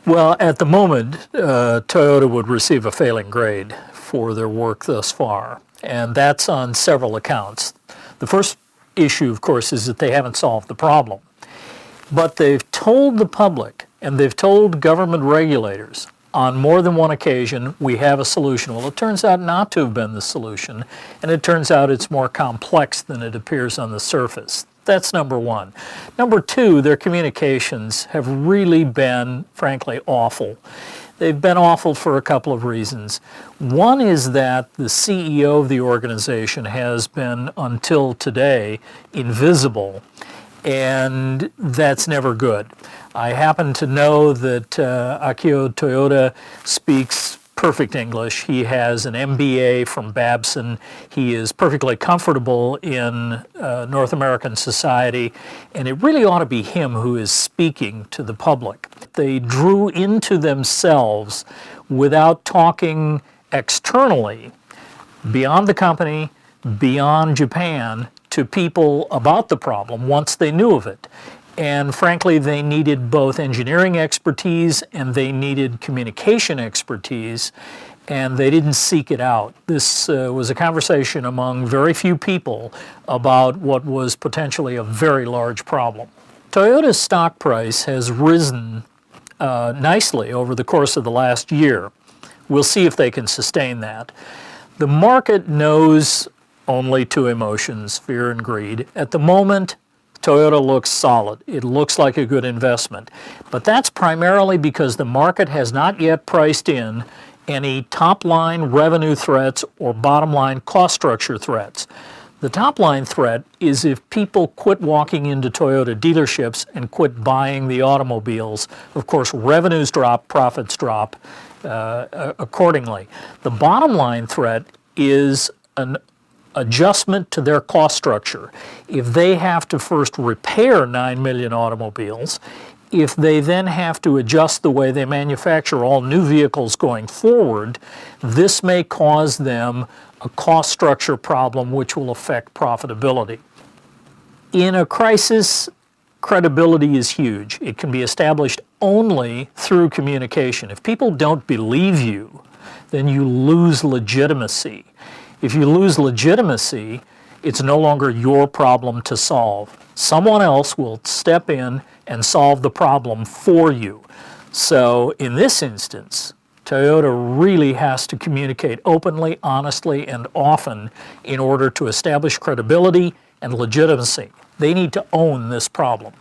Well, at the moment, Toyota would receive a failing grade for their work thus far, and that's on several accounts. The first issue, of course, is that they haven't solved the problem. But they've told the public and they've told government regulators on more than one occasion, we have a solution. Well, it turns out not to have been the solution, and it turns out it's more complex than it appears on the surface. That's number one. Number two, their communications have really been, frankly, awful. They've been awful for a couple of reasons. One is that the CEO of the organization has been, until today, invisible, and that's never good. I happen to know that Akio Toyoda speaks perfect English. He has an MBA from Babson. He is perfectly comfortable in North American society, and it really ought to be him who is speaking to the public. They drew into themselves without talking externally, beyond the company, beyond Japan, to people about the problem once they knew of it. And frankly, they needed both engineering expertise and they needed communication expertise, and they didn't seek it out. This was a conversation among very few people about what was potentially a very large problem. Toyota's stock price has risen nicely over the course of the last year. We'll see if they can sustain that. The market knows only two emotions, fear and greed. At the moment, Toyota looks solid. It looks like a good investment. But that's primarily because the market has not yet priced in any top-line revenue threats or bottom-line cost structure threats. The top-line threat is if people quit walking into Toyota dealerships and quit buying the automobiles. Of course, revenues drop, profits drop accordingly. The bottom-line threat is an adjustment to their cost structure. If they have to first repair 9 million automobiles, if they then have to adjust the way they manufacture all new vehicles going forward, this may cause them a cost structure problem which will affect profitability. In a crisis, credibility is huge. It can be established only through communication. If people don't believe you, then you lose legitimacy. If you lose legitimacy, it's no longer your problem to solve. Someone else will step in and solve the problem for you. So in this instance, Toyota really has to communicate openly, honestly, and often in order to establish credibility and legitimacy. They need to own this problem.